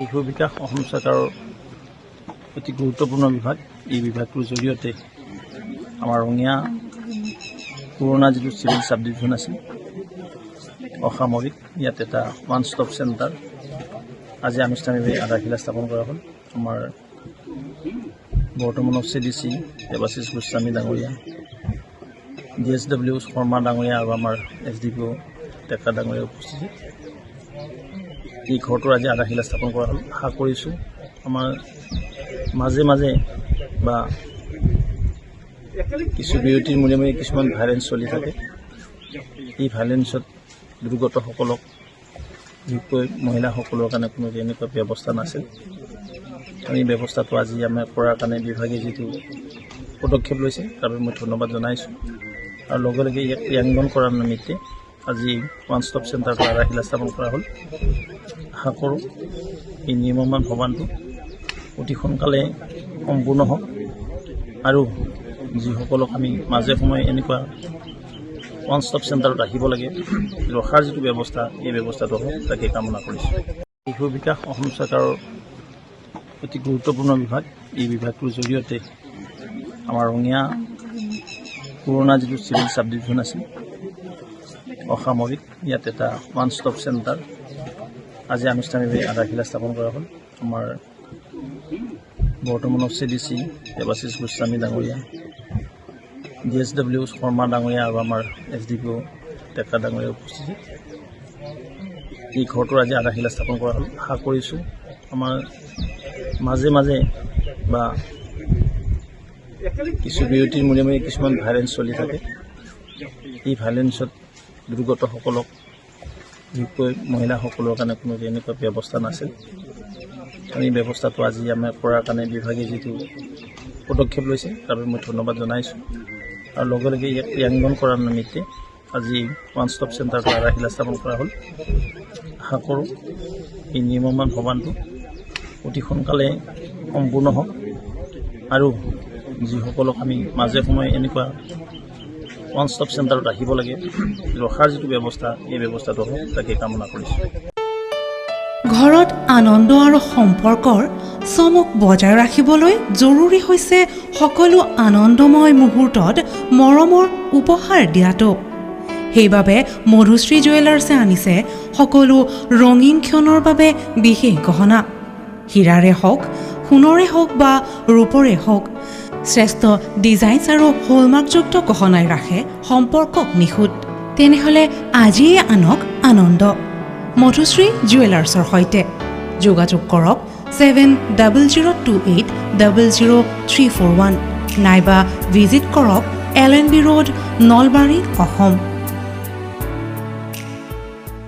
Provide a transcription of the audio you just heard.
শিশু বিকাশ অসম চৰকাৰৰ অতি গুৰুত্বপূৰ্ণ বিভাগ। এই বিভাগটোৰ জৰিয়তে আমাৰ ৰঙিয়া পুৰণা যিটো চিভিল সাব ডিভিজন আছিল অসামৰিক, ইয়াত এটা ওৱান ষ্টপ চেণ্টাৰ আজি আনুষ্ঠানিকভাৱে আধাৰশিলা স্থাপন কৰা হ'ল। আমাৰ বৰ্তমানৰ CDC দেৱাশিষ গোস্বামী ডাঙৰীয়া, DSW শৰ্মা ডাঙৰীয়া আৰু আমাৰ SDPO ডেকা ডাঙৰীয়া উপস্থিত। এই ঘৰটোৰ আজি আধাৰশিলা স্থাপন কৰা হ'ল। আশা কৰিছোঁ আমাৰ মাজে মাজে বা কিছু বিৰতিৰ মূৰে মূৰে কিছুমান ভাইলেঞ্চ চলি থাকে। এই ভাইলেঞ্চত দুৰ্গতসকলক, বিশেষকৈ মহিলাসকলৰ কাৰণে কোনো এনেকুৱা ব্যৱস্থা নাছিল। এই ব্যৱস্থাটো আজি আমাৰ কৰাৰ কাৰণে বিভাগে যিটো পদক্ষেপ লৈছে তাৰ বাবে মই ধন্যবাদ জনাইছোঁ। আৰু লগে লগে ইয়াক ক্ৰিয়ান্বয়ন কৰাৰ নিমিত্তে আজি ওৱান ষ্টপ চেণ্টাৰটো আধাৰশিলা স্থাপন কৰা হ'ল। আশা কৰোঁ এই নিৰ্মাণ ভৱনটো অতি সোনকালে সম্পূৰ্ণ হওক আৰু যিসকলক আমি মাজে সময়ে এনেকুৱা ওৱান ষ্টপ চেণ্টাৰত ৰাখিব লাগে, ৰখাৰ যিটো ব্যৱস্থা, এই ব্যৱস্থাটো হওক তাকে কামনা কৰিছোঁ। শিশু বিকাশ অসম চৰকাৰৰ অতি গুৰুত্বপূৰ্ণ বিভাগ। এই বিভাগটোৰ জৰিয়তে আমাৰ ৰঙিয়া পুৰণা যিটো চিভিল সাব ডিভিজন আছিল অসামৰিক, ইয়াত এটা ওৱান ষ্টপ চেণ্টাৰ আজি আনুষ্ঠানিকভাৱে আধাৰশিলা স্থাপন কৰা হ'ল। আমাৰ বৰ্তমানৰ CDC দেৱাশিষ গোস্বামী ডাঙৰীয়া, DSW শৰ্মা ডাঙৰীয়া আৰু আমাৰ SDPO ডেকা ডাঙৰীয়া উপস্থিত। এই ঘৰটোৰ আজি আধাৰশিলা স্থাপন কৰা হ'ল। আশা কৰিছোঁ আমাৰ মাজে মাজে বা কিছু বিৰতিৰ মূৰে মূৰে কিছুমান ভাইলেঞ্চ চলি থাকে। এই ভাইলেঞ্চত দুৰ্গতসকলক, বিশেষকৈ মহিলাসকলৰ কাৰণে কোনো এনেকুৱা ব্যৱস্থা নাছিল। এই ব্যৱস্থাটো আজি আমাৰ কৰাৰ কাৰণে বিভাগে যিটো পদক্ষেপ লৈছে তাৰ বাবে মই ধন্যবাদ জনাইছোঁ। আৰু লগে লগে ইয়াক ক্ৰিয়ান্বয়ন কৰাৰ নিমিত্তে আজি ওৱান ষ্টপ চেণ্টাৰটো আধাৰশিলা স্থাপন কৰা হ'ল। আশা কৰোঁ এই নিৰ্মাণ ভৱনটো অতি সোনকালে সম্পূৰ্ণ হওক আৰু যিসকলক আমি মাজে সময়ে এনেকুৱা ওৱান ষ্টপ চেণ্টাৰত ৰাখিব লাগে, ৰখাৰ যিটো ব্যৱস্থা, এই ব্যৱস্থাটো হওক তাকে কামনা কৰিছোঁ। ঘৰত আনন্দ আৰু সম্পৰ্কৰ চমক বজাই ৰাখিবলৈ জৰুৰী হৈছে সকলো আনন্দময় মুহূৰ্তত মৰমৰ উপহাৰ দিয়াটো। সেইবাবে মধুশ্ৰী জুৱেলাৰ্ছে আনিছে সকলো ৰঙীন ক্ষণৰ বাবে বিশেষ গহনা। হীৰাৰে হওক, সোণৰে হওক বা ৰূপৰে হওক, শ্ৰেষ্ঠ ডিজাইনছ আৰু হলমাৰ্কযুক্ত গহনাই ৰাখে সম্পৰ্কক নিখুঁত। তেনেহ'লে আজিয়ে আনক আনন্দ মধুশ্ৰী জুৱেলাৰ্ছৰ সৈতে। যোগাযোগ কৰক 7028000341 নাইবা ভিজিট কৰক LNB ৰোড, নলবাৰী, অসম।